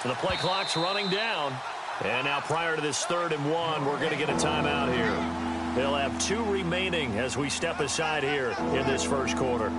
The play clock's running down. And now prior to this 3rd and 1, we're going to get a timeout here. They'll have 2 remaining as we step aside here in this first quarter.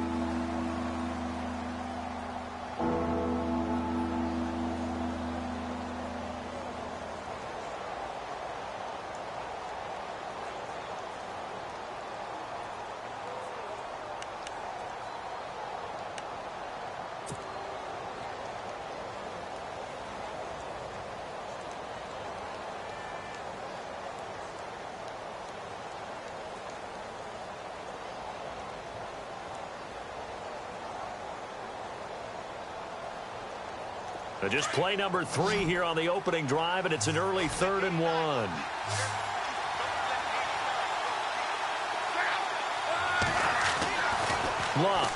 Just play number 3 here on the opening drive, and it's an early 3rd and 1. Love.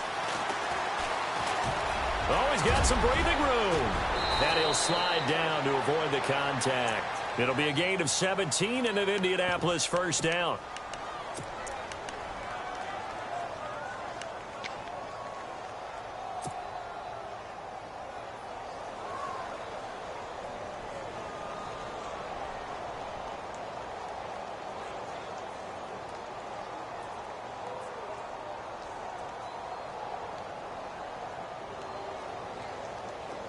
Oh, he's got some breathing room. And he'll slide down to avoid the contact. It'll be a gain of 17 and an Indianapolis first down.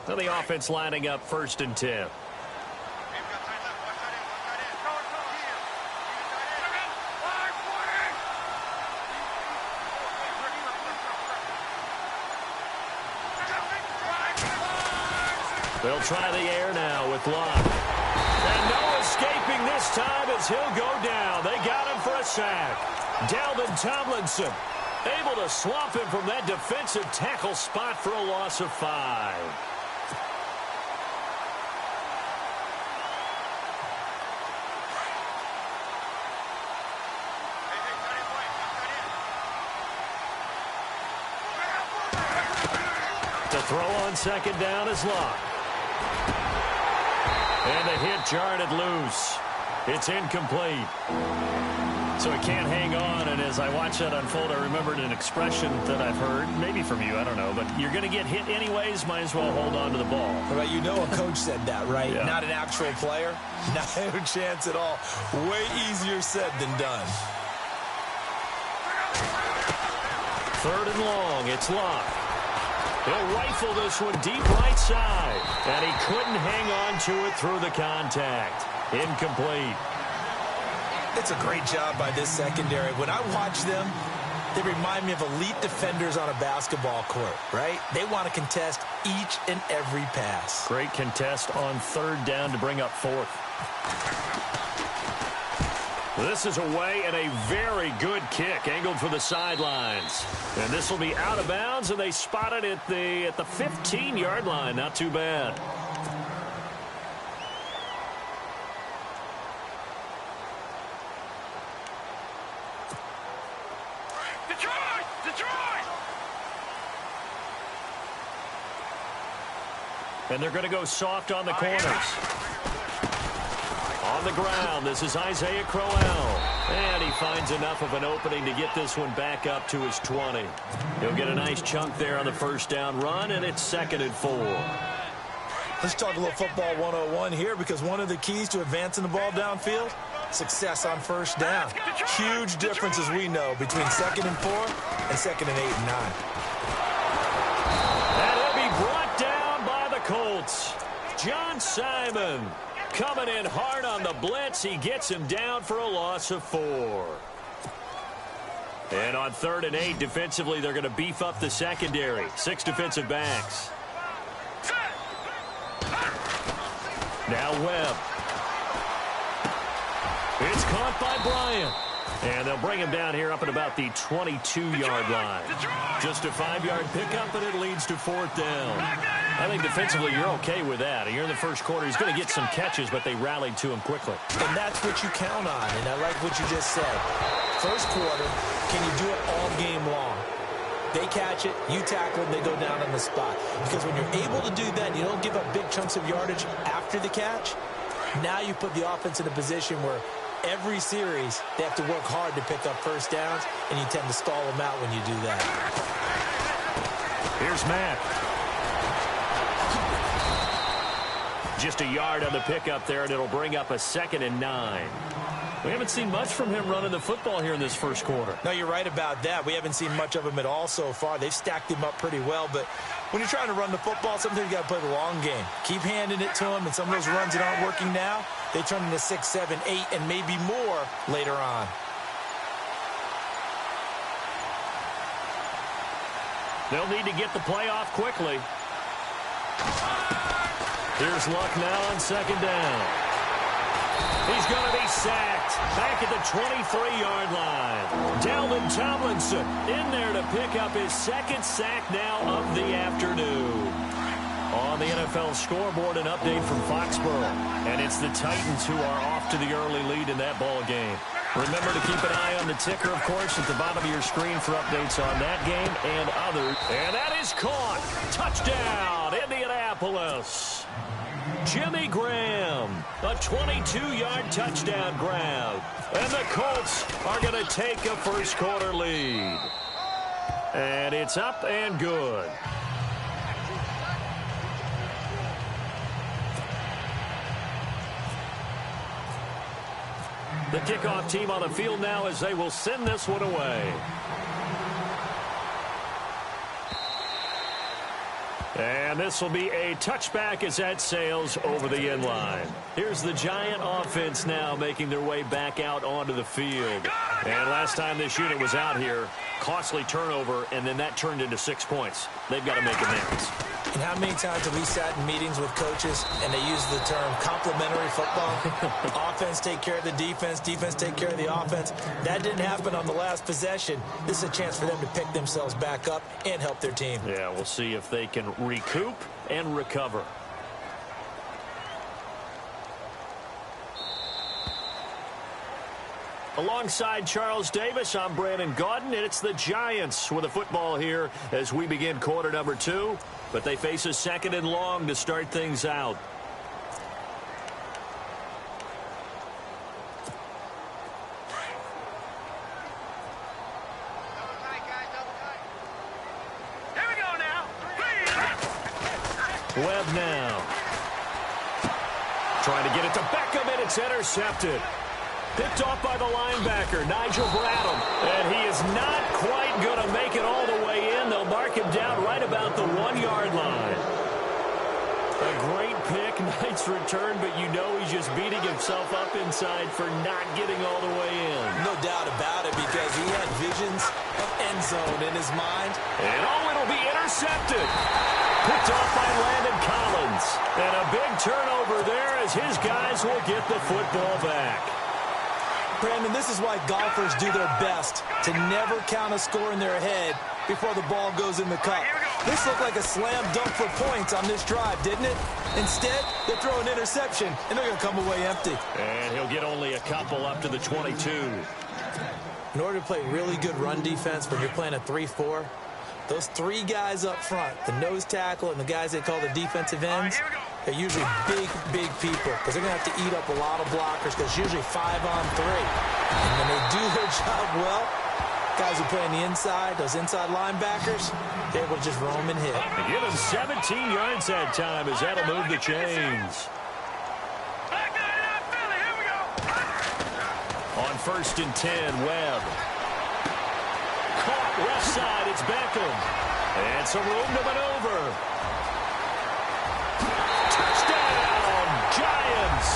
So the offense lining up 1st and 10. They'll try the air now with Love. And no escaping this time as he'll go down. They got him for a sack. Dalvin Tomlinson able to swamp him from that defensive tackle spot for a loss of 5. The throw on 2nd down is Love. And the hit jarred it loose. It's incomplete. So he can't hang on, and as I watch that unfold, I remembered an expression that I've heard, maybe from you, I don't know, but you're going to get hit anyways, might as well hold on to the ball. Right, you know a coach said that, right? Yeah. Not an actual player. Not a chance at all. Way easier said than done. 3rd and long, it's Love. He'll rifle this one deep right side. And he couldn't hang on to it through the contact. Incomplete. It's a great job by this secondary. When I watch them, they remind me of elite defenders on a basketball court, right? They want to contest each and every pass. Great contest on 3rd down to bring up 4th. This is away and a very good kick angled for the sidelines. And this will be out of bounds, and they spot it at the 15-yard line. Not too bad. And they're going to go soft on the corners. On the ground, this is Isaiah Crowell. And he finds enough of an opening to get this one back up to his 20. He'll get a nice chunk there on the 1st down run, and it's 2nd and 4. Let's talk a little football 101 here, because one of the keys to advancing the ball downfield, success on 1st down. Huge difference, as we know, between 2nd and 4 and 2nd and 8 and 9. And he'll be brought down by the Colts. John Simon coming in hard on the blitz. He gets him down for a loss of 4. And on 3rd and 8, defensively, they're going to beef up the secondary. 6 defensive backs. Now Webb. It's caught by Bryant. And they'll bring him down here up at about the 22-yard line. Just a 5-yard pickup, and it leads to 4th down. I think defensively you're okay with that. You're in the first quarter. He's going to get some catches, but they rallied to him quickly. And that's what you count on, and I like what you just said. First quarter, can you do it all game long? They catch it, you tackle them, they go down on the spot. Because when you're able to do that, you don't give up big chunks of yardage after the catch. Now you put the offense in a position where every series they have to work hard to pick up 1st downs, and you tend to stall them out when you do that. Here's Matt. Just a yard on the pickup there, and it'll bring up a 2nd and 9. We haven't seen much from him running the football here in this first quarter. No, you're right about that. We haven't seen much of him at all so far. They've stacked him up pretty well, but when you're trying to run the football, sometimes you got to play the long game. Keep handing it to him, and some of those runs that aren't working now, they turn into 6, 7, 8, and maybe more later on. They'll need to get the play off quickly. Here's Luck now on 2nd down. He's going to be sacked back at the 23-yard line. Dalvin Tomlinson in there to pick up his 2nd sack now of the afternoon. On the NFL scoreboard, an update from Foxborough. And it's the Titans who are off to the early lead in that ball game. Remember to keep an eye on the ticker, of course, at the bottom of your screen for updates on that game and others. And that is caught. Touchdown, Indianapolis. Jimmy Graham, a 22-yard touchdown grab. And the Colts are going to take a first quarter lead. And it's up and good. The kickoff team on the field now as they will send this one away. And this will be a touchback as that sails over the end line. Here's the Giant offense now making their way back out onto the field. And last time this unit was out here, costly turnover, and then that turned into 6 points. They've got to make amends. And how many times have we sat in meetings with coaches and they use the term complementary football? Offense take care of the defense, defense take care of the offense. That didn't happen on the last possession. This is a chance for them to pick themselves back up and help their team. Yeah, we'll see if they can recoup and recover. Alongside Charles Davis, I'm Brandon Gaudin, and it's the Giants with the football here as we begin quarter number 2. But they face a 2nd and long to start things out. Here we go now. Webb now. Trying to get it to Beckham, and it's intercepted. Picked off by the linebacker, Nigel Bradham. And he is not quite going to make it all the way in. They'll mark him down right about the 1-yard line. A great pick, nice return, but you know he's just beating himself up inside for not getting all the way in. No doubt about it, because he had visions of end zone in his mind. And it'll be intercepted. Picked off by Landon Collins. And a big turnover there as his guys will get the football back. Brandon, this is why golfers do their best to never count a score in their head before the ball goes in the cup. This looked like a slam dunk for points on this drive, didn't it? Instead, they throw an interception, and they're going to come away empty. And he'll get only a couple up to the 22. In order to play really good run defense when you're playing a 3-4, those 3 guys up front, the nose tackle and the guys they call the defensive ends, they're usually big, big people because they're going to have to eat up a lot of blockers because it's usually 5-on-3. And when they do their job well, guys who play on the inside, those inside linebackers, they're able to just roam and hit. They give him 17 yards that time as that'll move the chains. On 1st and 10, Webb. Caught left side, it's Beckham. And some room to maneuver. Touchdown, Giants.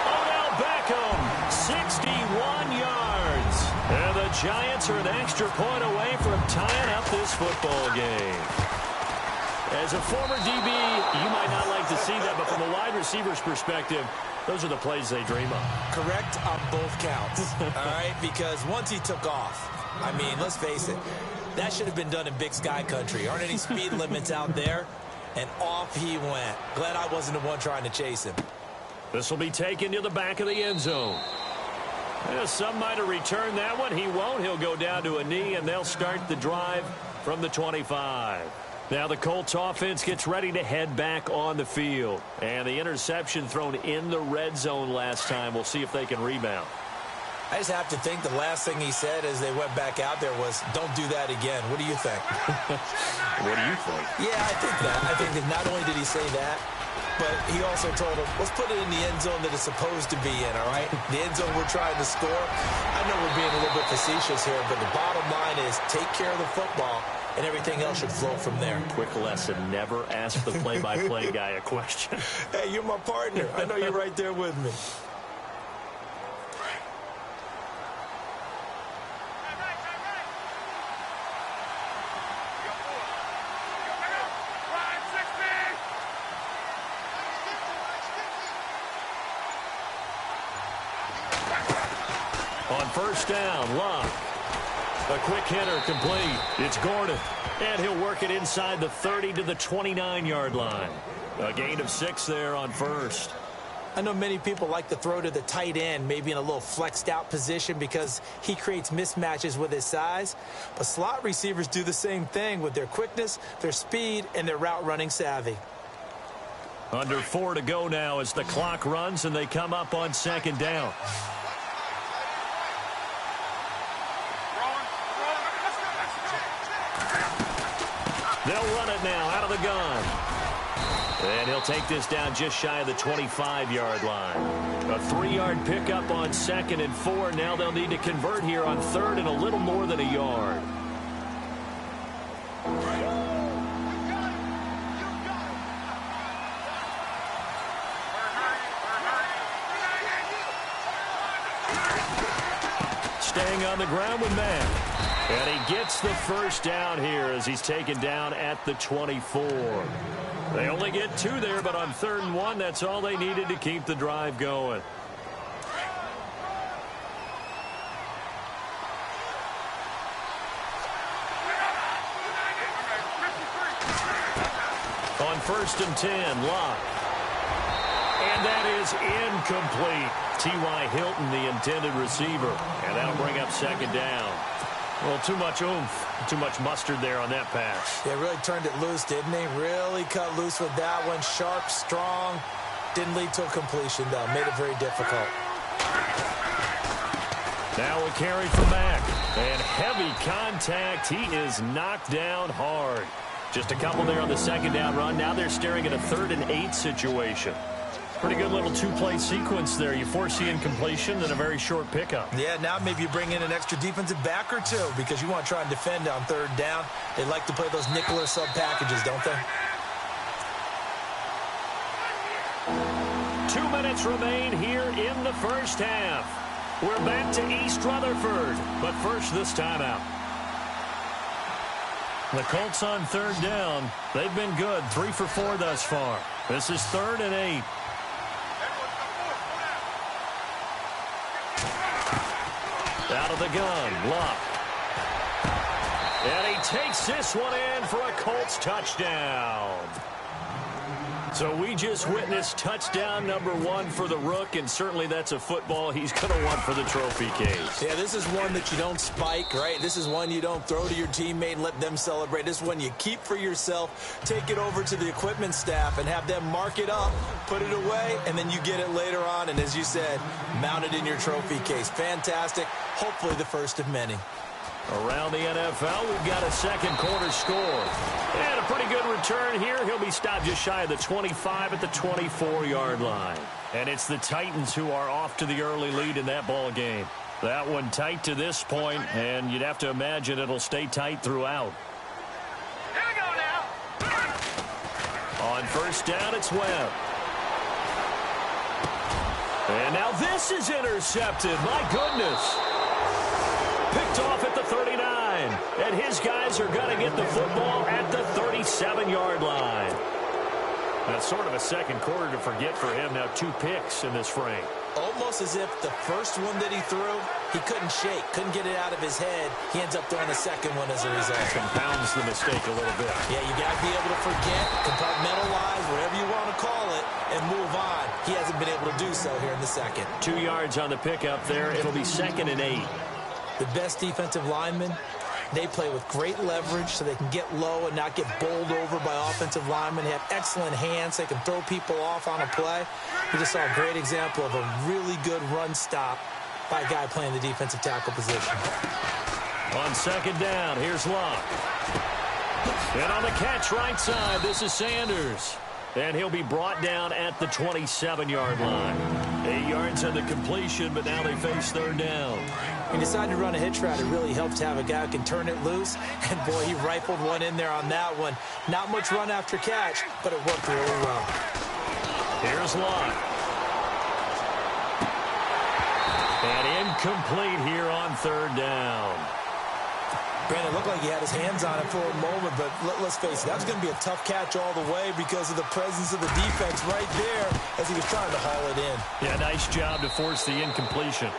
Odell Beckham, 61 yards. And the Giants are an extra point away from tying up this football game. As a former DB, you might not like to see that, but from a wide receiver's perspective, those are the plays they dream of. Correct on both counts, all right? Because once he took off, I mean, let's face it, that should have been done in Big Sky Country. Aren't any speed limits out there? And off he went. Glad I wasn't the one trying to chase him. This will be taken to the back of the end zone. Yeah, some might have returned that one. He won't. He'll go down to a knee, and they'll start the drive from the 25. Now the Colts offense gets ready to head back on the field. And the interception thrown in the red zone last time. We'll see if they can rebound. I just have to think the last thing he said as they went back out there was, don't do that again. What do you think? What do you think? Yeah, I think that. I think that not only did he say that, But he also told him, let's put it in the end zone that it's supposed to be in, all right? The end zone we're trying to score. I know we're being a little bit facetious here, but the bottom line is take care of the football, and everything else should flow from there. Quick lesson, never ask the play-by-play guy a question. Hey, you're my partner. I know you're right there with me. On first down, Locke. A quick hitter complete. It's Gordon. And he'll work it inside the 30 to the 29-yard line. A gain of 6 there on first. I know many people like to throw to the tight end, maybe in a little flexed out position because he creates mismatches with his size. But slot receivers do the same thing with their quickness, their speed, and their route running savvy. Under 4 to go now as the clock runs and they come up on second down. They'll run it now out of the gun. And he'll take this down just shy of the 25-yard line. A 3-yard pickup on 2nd and 4. Now they'll need to convert here on 3rd and a little more than a yard. Staying on the ground with Matt. And he gets the first down here as he's taken down at the 24. They only get 2 there, but on 3rd and 1, that's all they needed to keep the drive going. On 1st and 10, Locke. And that is incomplete. T.Y. Hilton, the intended receiver. And that'll bring up 2nd down. Well, too much oomph, too much mustard there on that pass. Yeah, really turned it loose, didn't he? Really cut loose with that one. Sharp, strong. Didn't lead to a completion, though. Made it very difficult. Now a carry for Mack. And heavy contact. He is knocked down hard. Just a couple there on the 2nd down run. Now they're staring at a 3rd and 8 situation. Pretty good little 2-play sequence there. You foresee incompletion and a very short pickup. Yeah, now maybe you bring in an extra defensive back or 2 because you want to try and defend on 3rd down. They like to play those nickel or sub packages, don't they? 2 minutes remain here in the first half. We're back to East Rutherford, but first this timeout. The Colts on 3rd down. They've been good, 3 for 4 thus far. This is 3rd and 8. Out of the gun, Locke. And he takes this one in for a Colts touchdown. So we just witnessed touchdown number 1 for the Rook, and certainly that's a football he's going to want for the trophy case. Yeah, this is one that you don't spike, right? This is one you don't throw to your teammate and let them celebrate. This is one you keep for yourself, take it over to the equipment staff and have them mark it up, put it away, and then you get it later on. And as you said, mount it in your trophy case. Fantastic. Hopefully the first of many. Around the NFL, we've got a 2nd quarter score. And a pretty good return here. He'll be stopped just shy of the 25 at the 24-yard line. And it's the Titans who are off to the early lead in that ball game. That one tight to this point, and you'd have to imagine it'll stay tight throughout. Here we go now. On first down, it's Webb. And now this is intercepted. My goodness. Picked off at the 39. And his guys are going to get the football at the 37-yard line. That's sort of a 2nd quarter to forget for him. Now 2 picks in this frame. Almost as if the first one that he threw, he couldn't shake, couldn't get it out of his head. He ends up throwing a 2nd one as a result. Compounds the mistake a little bit. Yeah, you got to be able to forget, compartmentalize, whatever you want to call it, and move on. He hasn't been able to do so here in the 2nd. 2 yards on the pickup there. It'll be 2nd and 8. The best defensive linemen, they play with great leverage so they can get low and not get bowled over by offensive linemen. They have excellent hands. They can throw people off on a play. We just saw a great example of a really good run stop by a guy playing the defensive tackle position. On 2nd down, here's Locke. And on the catch right side, this is Sanders. And he'll be brought down at the 27-yard line. 8 yards on the completion, but now they face third down. He decided to run a hitch route. It really helps to have a guy who can turn it loose. And, boy, he rifled one in there on that one. Not much run after catch, but it worked really well. Here's Locke. And incomplete here on third down. Brandon, looked like he had his hands on it for a moment, but let's face it, that was going to be a tough catch all the way because of the presence of the defense right there as he was trying to haul it in. Yeah, nice job to force the incompletion.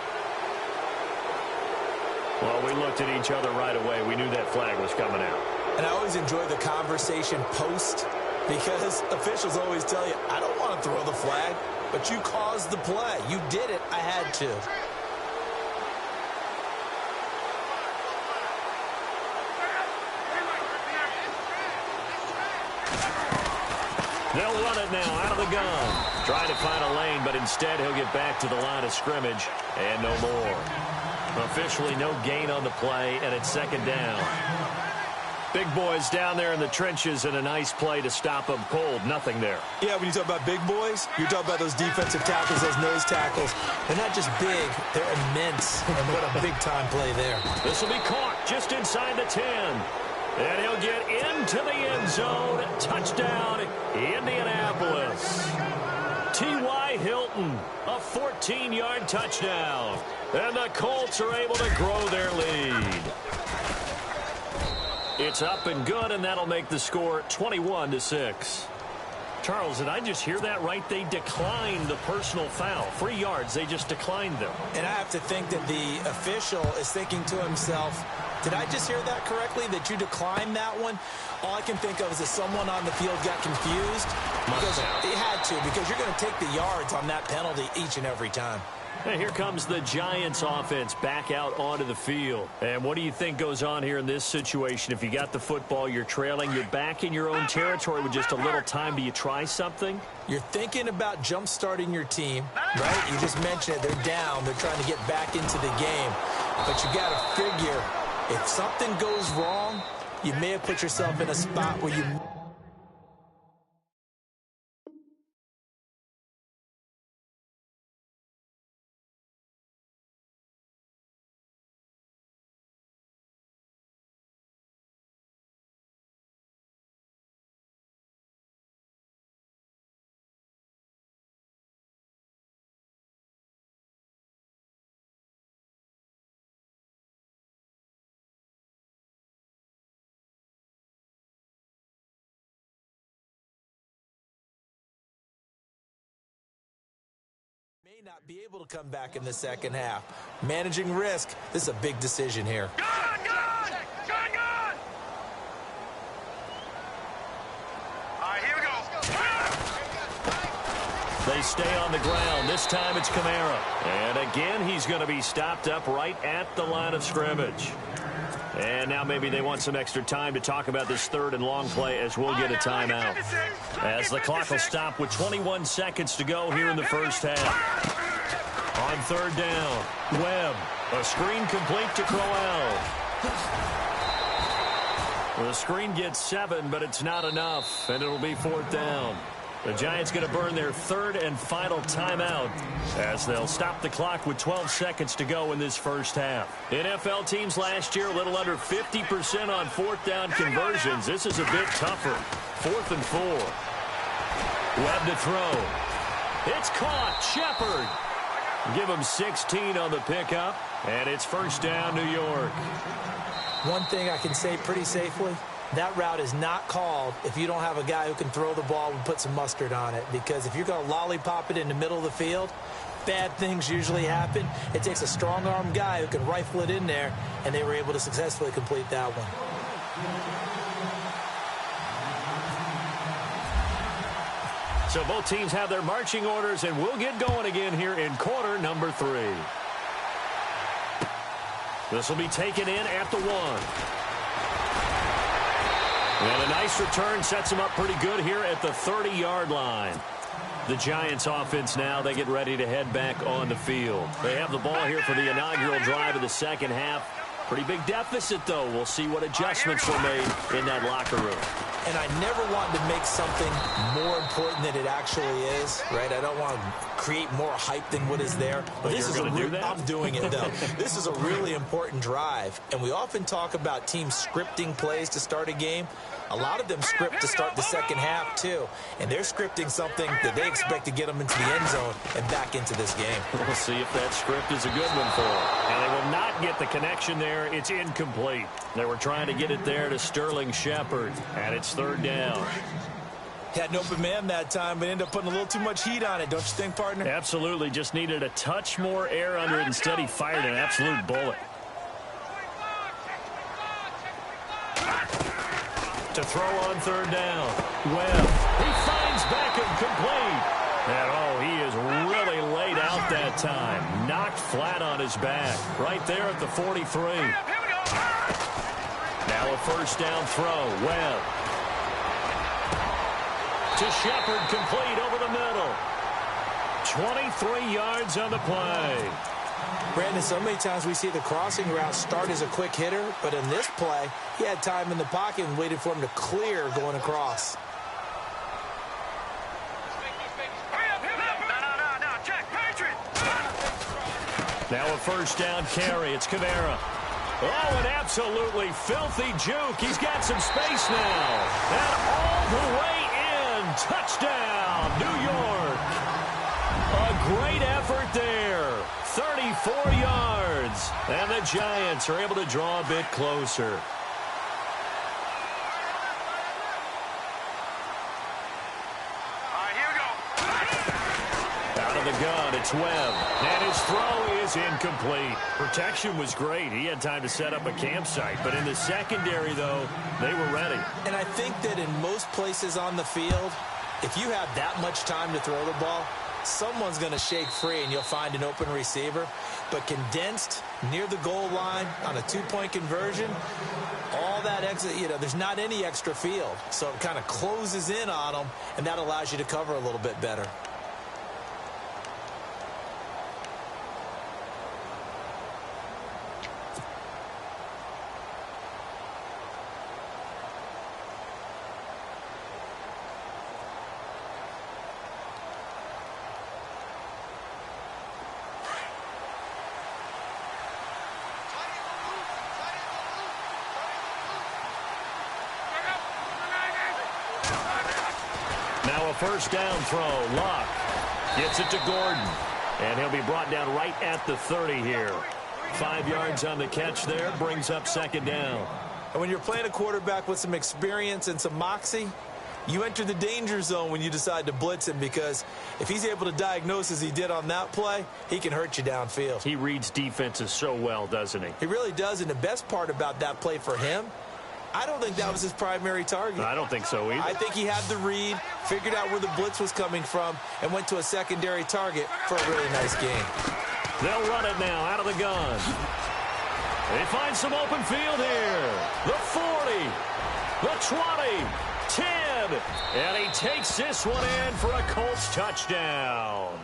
Well, we looked at each other right away. We knew that flag was coming out. And I always enjoy the conversation post because officials always tell you, I don't want to throw the flag, but you caused the play. You did it. I had to. They'll run it now out of the gun. Trying to find a lane, but instead he'll get back to the line of scrimmage and no more. Officially no gain on the play, and it's second down. Big boys down there in the trenches, and a nice play to stop them cold. Nothing there. Yeah, when you talk about big boys, you're talking about those defensive tackles, those nose tackles. They're not just big, they're immense. And what a big-time play there. This will be caught just inside the 10. And he'll get into the end zone. Touchdown, Indianapolis. T.Y. Hilton, a 14-yard touchdown. And the Colts are able to grow their lead. It's up and good, and that'll make the score 21-6. Charles, did I just hear that right? They declined the personal foul. 3 yards, they just declined them. And I have to think that the official is thinking to himself, did I just hear that correctly, that you declined that one? All I can think of is that someone on the field got confused. Because he had to, because you're going to take the yards on that penalty each and every time. And here comes the Giants offense back out onto the field. And what do you think goes on here in this situation? If you got the football, you're trailing, you're back in your own territory with just a little time. Do you try something? You're thinking about jump-starting your team, right? You just mentioned it. They're down. They're trying to get back into the game. But you got to figure, if something goes wrong, you may have put yourself in a spot where you... may not be able to come back in the second half. Managing risk, this is a big decision here. Gun! All right, here we go. They stay on the ground. This time it's Kamara. And again, he's going to be stopped up right at the line of scrimmage. And now maybe they want some extra time to talk about this third and long play as we'll get a timeout. As the clock will stop with 21 seconds to go here in the first half. On third down, Webb. A screen complete to Crowell. The screen gets 7, but it's not enough, and it'll be fourth down. The Giants going to burn their third and final timeout as they'll stop the clock with 12 seconds to go in this first half. NFL teams last year a little under 50% on fourth down conversions. This is a bit tougher. 4th and 4. Webb to throw. It's caught. Shepard. Give him 16 on the pickup, and it's first down, New York. One thing I can say pretty safely, that route is not called if you don't have a guy who can throw the ball and put some mustard on it. Because if you're going to lollipop it in the middle of the field, bad things usually happen. It takes a strong-arm guy who can rifle it in there, and they were able to successfully complete that one. So both teams have their marching orders, and we'll get going again here in quarter number 3. This will be taken in at the 1. And a nice return sets them up pretty good here at the 30-yard line. The Giants offense now, they get ready to head back on the field. They have the ball here for the inaugural drive of the second half. Pretty big deficit, though. We'll see what adjustments were made in that locker room. And I never want to make something more important than it actually is, right? I don't want to create more hype than what is there. But this is I'm doing it, though. This is a really important drive. And we often talk about teams scripting plays to start a game. A lot of them script to start the second half, too. And they're scripting something that they expect to get them into the end zone and back into this game. We'll see if that script is a good one for them. And they will not get the connection there. It's incomplete. They were trying to get it there to Sterling Shepard, and it's third down. Had an open man that time, but ended up putting a little too much heat on it, don't you think, partner? Absolutely. Just needed a touch more air under it. Instead, he fired an absolute bullet. To throw on third down. Webb. He finds Beckham complete. And, oh, he is really laid out that time. Knocked flat on his back. Right there at the 43. Now a first down throw. Webb. To Shepard, complete over the middle. 23 yards on the play. Brandon, so many times we see the crossing route start as a quick hitter, but in this play, he had time in the pocket and waited for him to clear going across. Now a first down carry. It's Kamara. Oh, an absolutely filthy juke. He's got some space now. And all the way in. Touchdown, New York. A great effort there. 34 yards. And the Giants are able to draw a bit closer. Out of the gun, it's Webb. And his throw is incomplete. Protection was great. He had time to set up a campsite. But in the secondary, though, they were ready. And I think that in most places on the field, if you have that much time to throw the ball, someone's going to shake free and you'll find an open receiver. But condensed near the goal line on a two-point conversion, all that extra, there's not any extra field. So it kind of closes in on them, and that allows you to cover a little bit better. Now a first down throw. Luck gets it to Gordon. And he'll be brought down right at the 30 here. 5 yards on the catch there. Brings up second down. And when you're playing a quarterback with some experience and some moxie, you enter the danger zone when you decide to blitz him, because if he's able to diagnose as he did on that play, he can hurt you downfield. He reads defenses so well, doesn't he? He really does, and the best part about that play for him, I don't think that was his primary target. I don't think so either. I think he had the read, figured out where the blitz was coming from, and went to a secondary target for a really nice game. They'll run it now out of the gun. They find some open field here. The 40, the 20, 10, and he takes this one in for a Colts touchdown.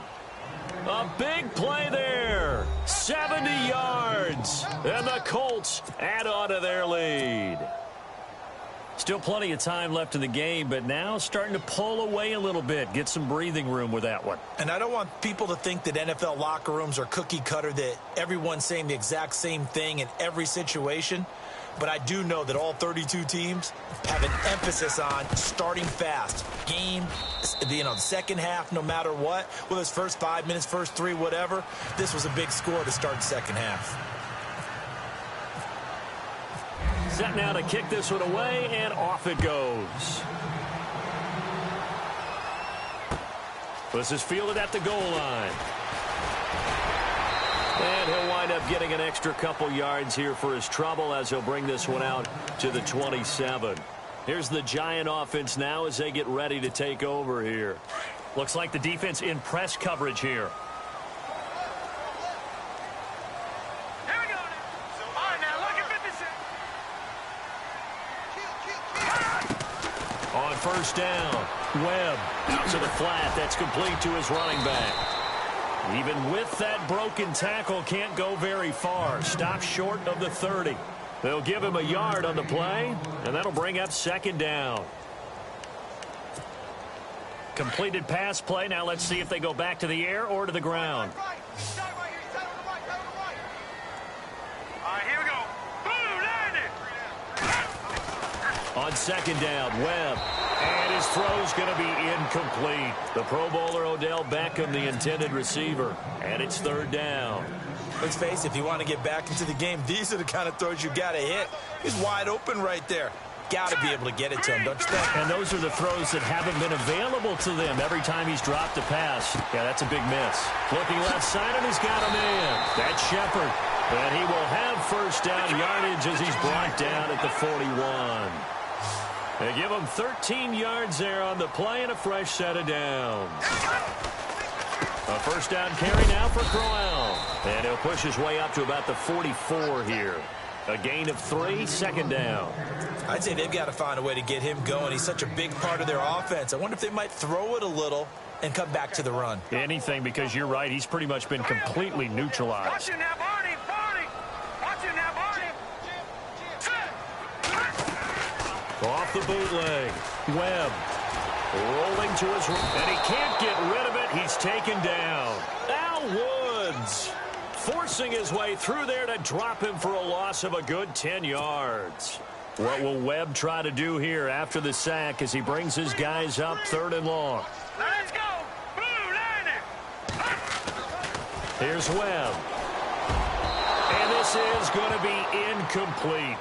A big play there. 70 yards, and the Colts add on to their lead. Still plenty of time left in the game, but now starting to pull away a little bit. Get some breathing room with that one. And I don't want people to think that NFL locker rooms are cookie cutter, that everyone's saying the exact same thing in every situation. But I do know that all 32 teams have an emphasis on starting fast. Game, the second half, no matter what. Whether it's first 5 minutes, first 3, whatever. This was a big score to start the second half. Set now to kick this one away, and off it goes. This is fielded at the goal line. And he'll wind up getting an extra couple yards here for his trouble as he'll bring this one out to the 27. Here's the Giant offense now as they get ready to take over here. Looks like the defense in press coverage here. On first down, Webb out to the flat. That's complete to his running back. Even with that broken tackle, can't go very far. Stops short of the 30. They'll give him a yard on the play, and that'll bring up second down. Completed pass play. Now let's see if they go back to the air or to the ground. All right, here we go. Boom, landed. On second down, Webb. And his throw's going to be incomplete. The Pro Bowler Odell Beckham, the intended receiver. And it's third down. Let's face it, if you want to get back into the game, these are the kind of throws you got to hit. He's wide open right there. Got to be able to get it to him, don't you think? And those are the throws that haven't been available to them every time he's dropped a pass. Yeah, that's a big miss. Looking left side, and he's got a man. That's Shepard. And he will have first down yardage as he's brought down at the 41. They give him 13 yards there on the play and a fresh set of downs. A first down carry now for Crowell. And he'll push his way up to about the 44 here. A gain of 3, second down. I'd say they've got to find a way to get him going. He's such a big part of their offense. I wonder if they might throw it a little and come back to the run. Anything, because you're right. He's pretty much been completely neutralized. Watch it now, Barney. Barney. Watch it now, Barney. Off the bootleg. Webb rolling to his right. And he can't get rid of it. He's taken down. Al Woods forcing his way through there to drop him for a loss of a good 10 yards. What will Webb try to do here after the sack as he brings his guys up third and long? Let's go. Boom, landed. Here's Webb. And this is going to be incomplete.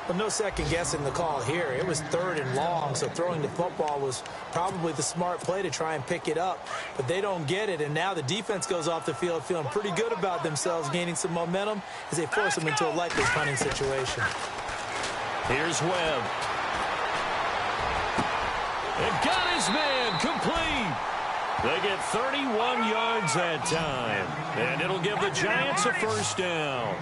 Well, no second guessing the call here. It was third and long, so throwing the football was probably the smart play to try and pick it up. But they don't get it, and now the defense goes off the field feeling pretty good about themselves, gaining some momentum as they force them into a likely punting situation. Here's Webb. And got his man complete. They get 31 yards that time. And it'll give the Giants a first down.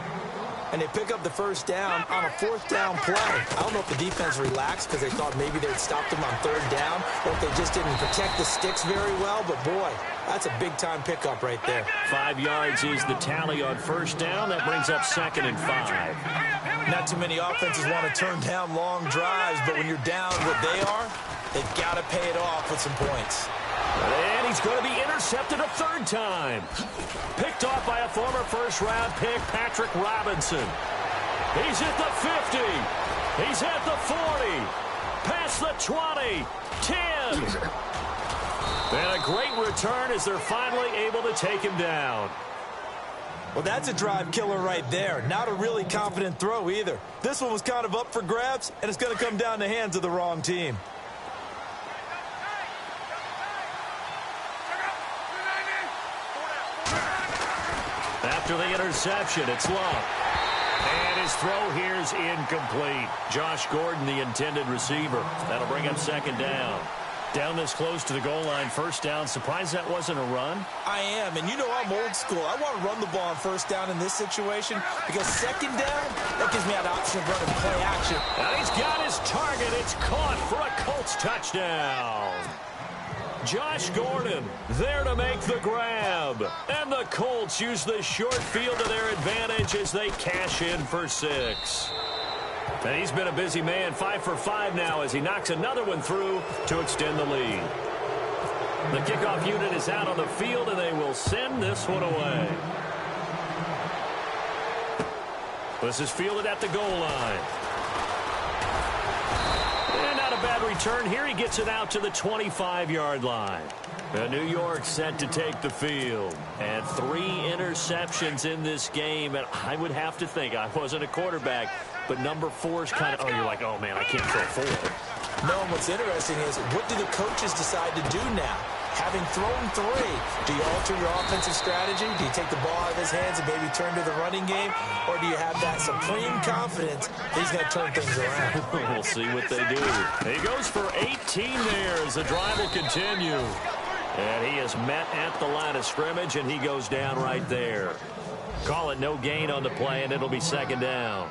And they pick up the first down on a fourth down play. I don't know if the defense relaxed because they thought maybe they'd stopped them on third down, or if they just didn't protect the sticks very well. But, boy, that's a big-time pickup right there. 5 yards is the tally on first down. That brings up second and 5. Not too many offenses want to turn down long drives, but when you're down what they are, they've got to pay it off with some points. And he's going to be intercepted a third time. Picked off by a former first-round pick, Patrick Robinson. He's at the 50. He's at the 40. Past the 20. 10. And a great return as they're finally able to take him down. Well, that's a drive killer right there. Not a really confident throw either. This one was kind of up for grabs, and it's going to come down the hands of the wrong team. After the interception, it's Love. And his throw here is incomplete. Josh Gordon, the intended receiver. That'll bring up second down. Down this close to the goal line, first down. Surprised that wasn't a run? I am, and you know I'm old school. I want to run the ball on first down in this situation because second down, that gives me an option of running play action. And he's got his target. It's caught for a Colts touchdown. Josh Gordon there to make the grab. And the Colts use the short field to their advantage as they cash in for 6. And he's been a busy man, 5 for 5 now as he knocks another one through to extend the lead. The kickoff unit is out on the field, and they will send this one away. This is fielded at the goal line. And not a bad return here. He gets it out to the 25-yard line. New York set to take the field. And 3 interceptions in this game. And I would have to think, I wasn't a quarterback, but number 4 is kind of, oh, you're like, oh, man, I can't throw 4. No, and what's interesting is, what do the coaches decide to do now? Having thrown 3, do you alter your offensive strategy? Do you take the ball out of his hands and maybe turn to the running game? Or do you have that supreme confidence that he's going to turn things around? We'll see what they do. He goes for 18 there as the drive will continue. And he is met at the line of scrimmage, and he goes down right there. Call it no gain on the play, and it'll be second down.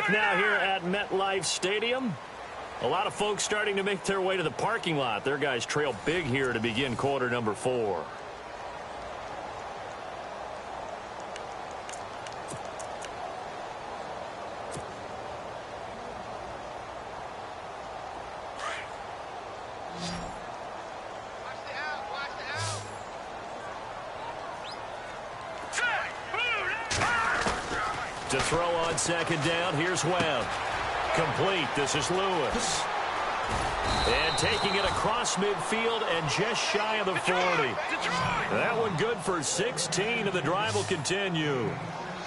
back now here at MetLife Stadium. A lot of folks starting to make their way to the parking lot. Their guys trail big here to begin quarter number 4. To throw on second down, here's Webb. Complete. This is Lewis. And taking it across midfield and just shy of the 40. That one good for 16, and the drive will continue.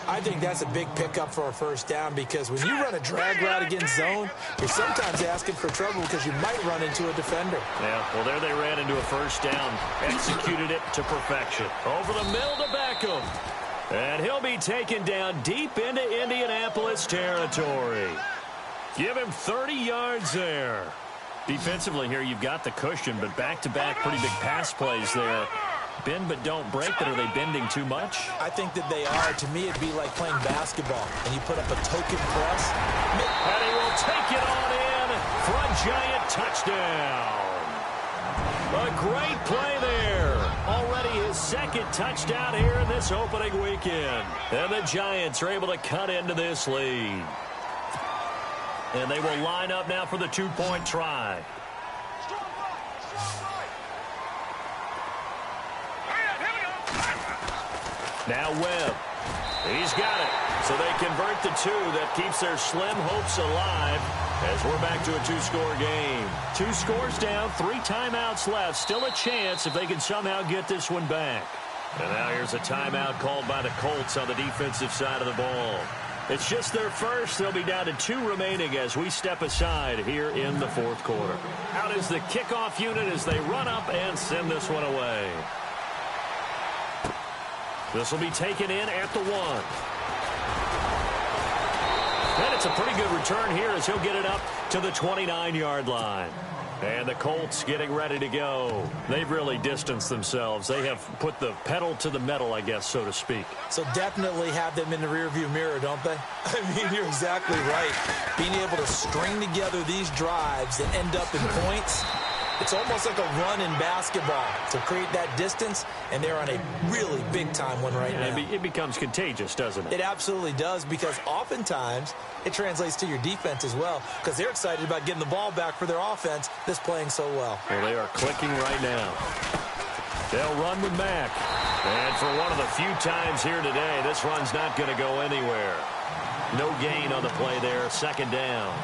I think that's a big pickup for a first down because when you run a drag route against zone, you're sometimes asking for trouble because you might run into a defender. Yeah, well, there they ran into a first down. Executed it to perfection. Over the middle to Beckham. And he'll be taken down deep into Indianapolis territory. Give him 30 yards there. Defensively here, you've got the cushion, but back-to-back pretty big pass plays there. Bend but don't break, but are they bending too much? I think that they are. To me, it'd be like playing basketball, and you put up a token press. And he will take it on in for a giant touchdown. A great play there. Already his second touchdown here in this opening weekend. And the Giants are able to cut into this lead. And they will line up now for the 2-point try. Now Webb. He's got it. So they convert the 2. That keeps their slim hopes alive as we're back to a 2-score game. 2 scores down, 3 timeouts left. Still a chance if they can somehow get this one back. And now here's a timeout called by the Colts on the defensive side of the ball. It's just their first. They'll be down to 2 remaining as we step aside here in the 4th quarter. Out is the kickoff unit as they run up and send this one away. This will be taken in at the 1. And it's a pretty good return here as he'll get it up to the 29-yard line. And the Colts getting ready to go. They've really distanced themselves. They have put the pedal to the metal, I guess, so to speak. So definitely have them in the rearview mirror, don't they? I mean, you're exactly right. Being able to string together these drives that end up in points, it's almost like a run in basketball to create that distance, and they're on a really big-time one right now. It becomes contagious, doesn't it? It absolutely does, because oftentimes it translates to your defense as well, because they're excited about getting the ball back for their offense that's playing so well. Well, they are clicking right now. They'll run with Mack. And for one of the few times here today, this run's not going to go anywhere. No gain on the play there, second down.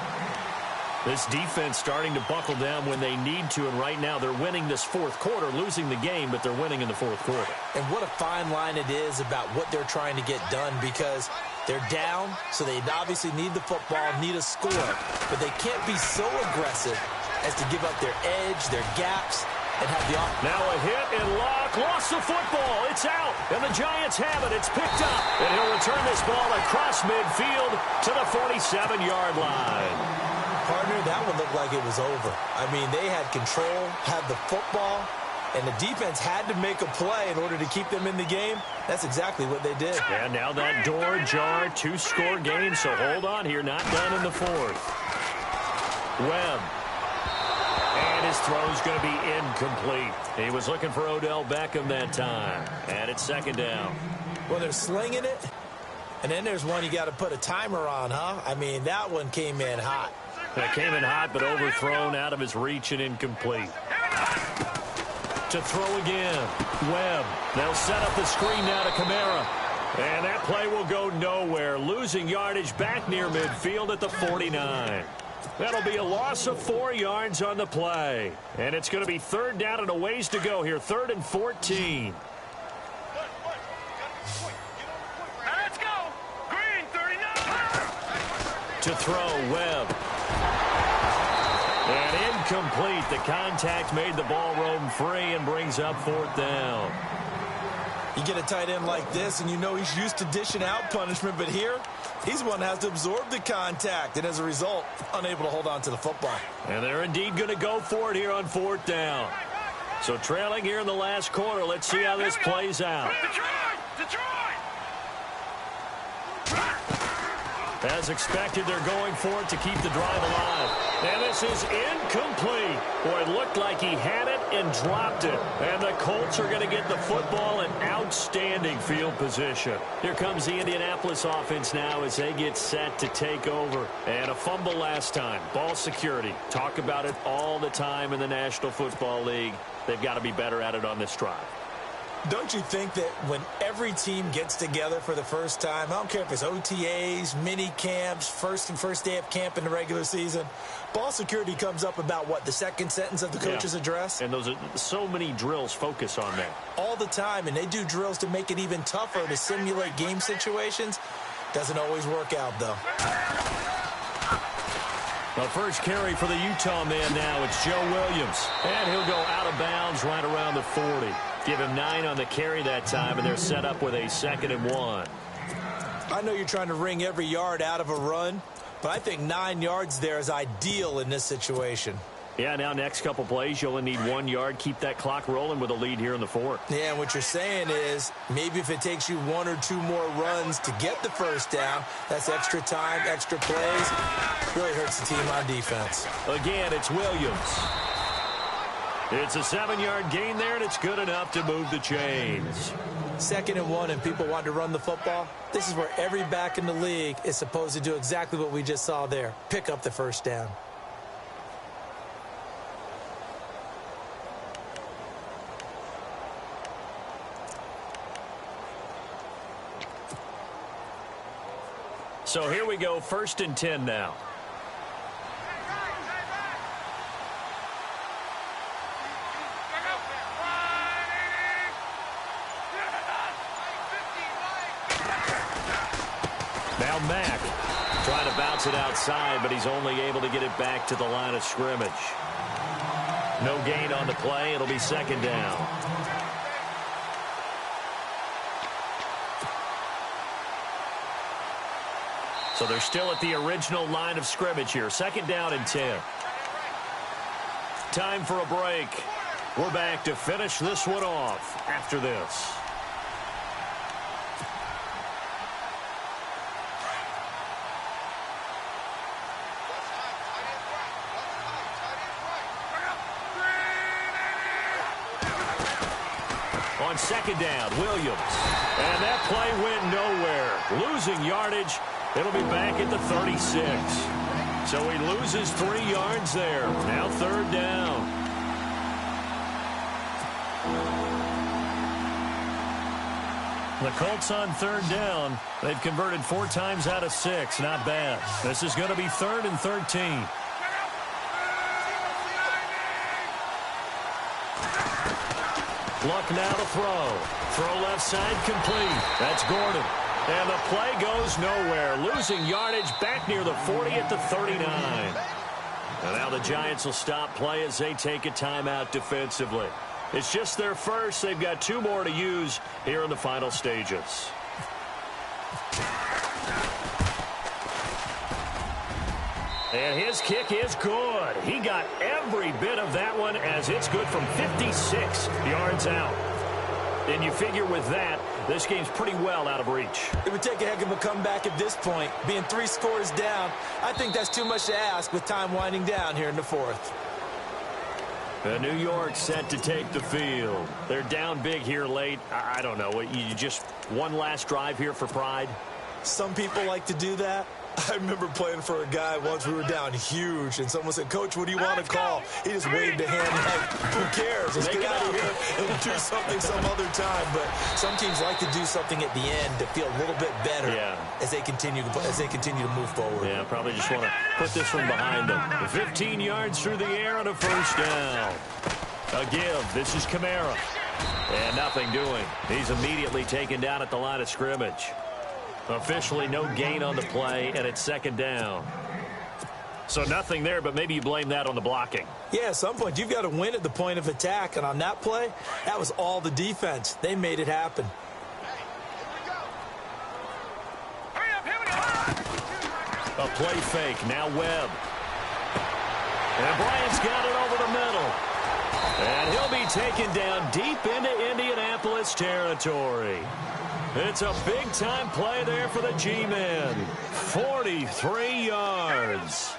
This defense starting to buckle down when they need to, and right now they're winning this 4th quarter, losing the game, but they're winning in the 4th quarter. And what a fine line it is about what they're trying to get done, because they're down, so they obviously need the football, need a score, but they can't be so aggressive as to give up their edge, their gaps, and have the offense. Now a hit and lock, lost the football, it's out, and the Giants have it, it's picked up, and he'll return this ball across midfield to the 47-yard line. Partner, that one looked like it was over. I mean, they had control, had the football, and the defense had to make a play in order to keep them in the game. That's exactly what they did. And now that door jar, 2-score game, so hold on here, not done in the 4th. Webb. And his throw's going to be incomplete. He was looking for Odell Beckham that time. And it's second down. Well, they're slinging it, and then there's one you got to put a timer on, huh? I mean, that one came in hot. That came in hot, but overthrown out of his reach and incomplete. To throw again. Webb. They'll set up the screen now to Kamara. And that play will go nowhere. Losing yardage back near midfield at the 49. That'll be a loss of 4 yards on the play. And it's going to be 3rd down and a ways to go here. 3rd and 14. Let's go. Green 39. To throw, Webb. And incomplete. The contact made the ball roam free and brings up 4th down. You get a tight end like this, and you know he's used to dishing out punishment, but here, he's the one that has to absorb the contact, and as a result, unable to hold on to the football. And they're indeed going to go for it here on 4th down. So trailing here in the last quarter. Let's see how this plays out. Detroit! As expected, they're going for it to keep the drive alive. And this is incomplete. Boy, it looked like he had it and dropped it. And the Colts are going to get the football in outstanding field position. Here comes the Indianapolis offense now as they get set to take over. And a fumble last time. Ball security. Talk about it all the time in the National Football League. They've got to be better at it on this drive. Don't you think that when every team gets together for the first time, I don't care if it's OTAs, mini camps, first day of camp in the regular season, ball security comes up about, what, the second sentence of the coach's address? And those are so many drills focus on that. All the time, and they do drills to make it even tougher to simulate game situations. Doesn't always work out, though. The first carry for the Utah man now, it's Joe Williams. And he'll go out of bounds right around the 40. Give him 9 on the carry that time, and they're set up with a 2nd and 1. I know you're trying to wring every yard out of a run, but I think 9 yards there is ideal in this situation. Yeah, now next couple plays, you'll only need 1 yard. Keep that clock rolling with a lead here in the 4th. Yeah, and what you're saying is maybe if it takes you 1 or 2 more runs to get the first down, that's extra time, extra plays. Really hurts the team on defense. Again, it's Williams. It's a 7-yard gain there, and it's good enough to move the chains. 2nd and 1, and people want to run the football. This is where every back in the league is supposed to do exactly what we just saw there. Pick up the first down. So here we go, 1st and 10 now. Now Mack trying to bounce it outside, but he's only able to get it back to the line of scrimmage. No gain on the play. It'll be 2nd down. So they're still at the original line of scrimmage here. 2nd down and 10. Time for a break. We're back to finish this one off after this. On 2nd down, Williams. And that play went nowhere. Losing yardage. It'll be back at the 36. So he loses 3 yards there. Now 3rd down. The Colts on 3rd down. They've converted 4 times out of 6. Not bad. This is going to be 3rd and 13. Luck now to throw. Throw left side complete. That's Gordon. And the play goes nowhere. Losing yardage back near the 40 at the 39. And now the Giants will stop play as they take a timeout defensively. It's just their first. They've got 2 more to use here in the final stages. And his kick is good. He got every bit of that one as it's good from 56 yards out. And you figure with that, this game's pretty well out of reach. It would take a heck of a comeback at this point. Being 3 scores down, I think that's too much to ask with time winding down here in the 4th. And New York set to take the field. They're down big here late. I don't know. You just one last drive here for pride? Some people like to do that. I remember playing for a guy once. We were down huge, and someone said, "Coach, what do you want to call?" He just waved a hand like, "Who cares? Let's get out of here and do something some other time." But some teams like to do something at the end to feel a little bit better as they continue to move forward. Yeah, probably just want to put this one behind them. 15 yards through the air on a 1st down. A give. This is Kamara. And nothing doing. He's immediately taken down at the line of scrimmage. Officially no gain on the play, and it's 2nd down. So nothing there, but maybe you blame that on the blocking. Yeah, at some point you've got to win at the point of attack, and on that play, that was all the defense. They made it happen. A play fake, now Webb. And Bryant's got it over the middle. And he'll be taken down deep into Indianapolis. Indianapolis territory. It's a big-time play there for the G-men. 43 yards.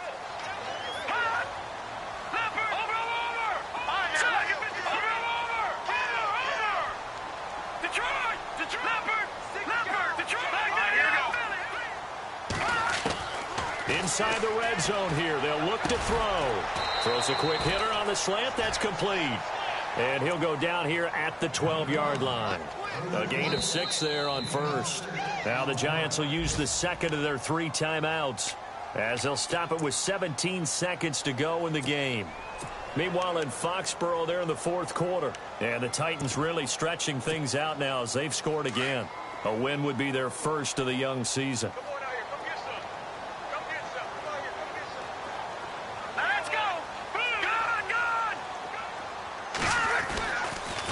Inside the red zone here. They'll look to throw. Throws a quick hitter on the slant. That's complete. And he'll go down here at the 12-yard line. A gain of 6 there on first. Now the Giants will use the second of their 3 timeouts as they'll stop it with 17 seconds to go in the game. Meanwhile, in Foxborough, they're in the 4th quarter. And the Titans really stretching things out now as they've scored again. A win would be their first of the young season.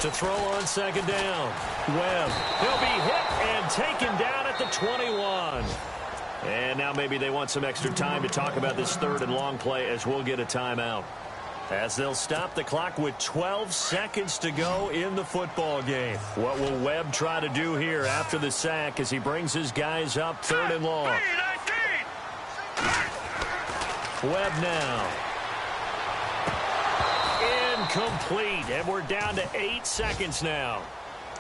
To throw on second down. Webb. He'll be hit and taken down at the 21. And now maybe they want some extra time to talk about this 3rd and long play as we'll get a timeout. As they'll stop the clock with 12 seconds to go in the football game. What will Webb try to do here after the sack as he brings his guys up 3rd and long? Webb now. Incomplete, and we're down to 8 seconds now.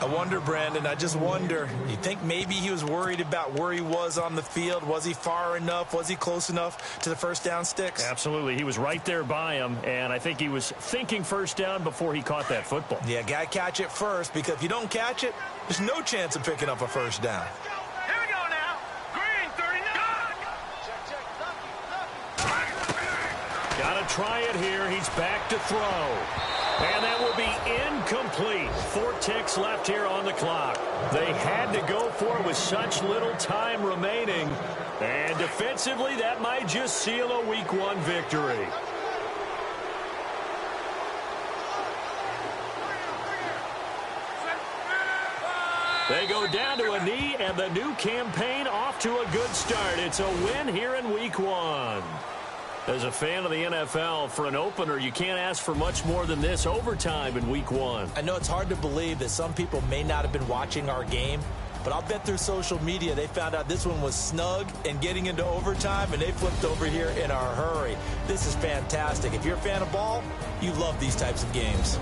I wonder, Brandon, I just wonder, you think maybe he was worried about where he was on the field? Was he far enough? Was he close enough to the first down sticks? Absolutely. He was right there by him, and I think he was thinking first down before he caught that football. Yeah, got to catch it first, because if you don't catch it, there's no chance of picking up a first down. Here we go now. Green, 39. Got to try it here. He's back to throw. And that will be incomplete. 4 ticks left here on the clock. They had to go for it with such little time remaining. And defensively, that might just seal a Week 1 victory. They go down to a knee, and the new campaign off to a good start. It's a win here in Week 1. As a fan of the NFL, for an opener, you can't ask for much more than this overtime in Week 1. I know it's hard to believe that some people may not have been watching our game, but I'll bet through social media they found out this one was snug and getting into overtime, and they flipped over here in a hurry. This is fantastic. If you're a fan of ball, you love these types of games.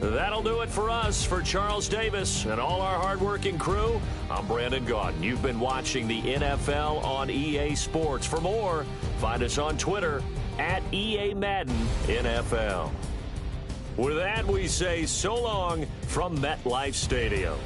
That'll do it for us. For Charles Davis and all our hardworking crew, I'm Brandon Gaudin. You've been watching the NFL on EA Sports. For more, find us on Twitter at EA Madden NFL. With that, we say so long from MetLife Stadium.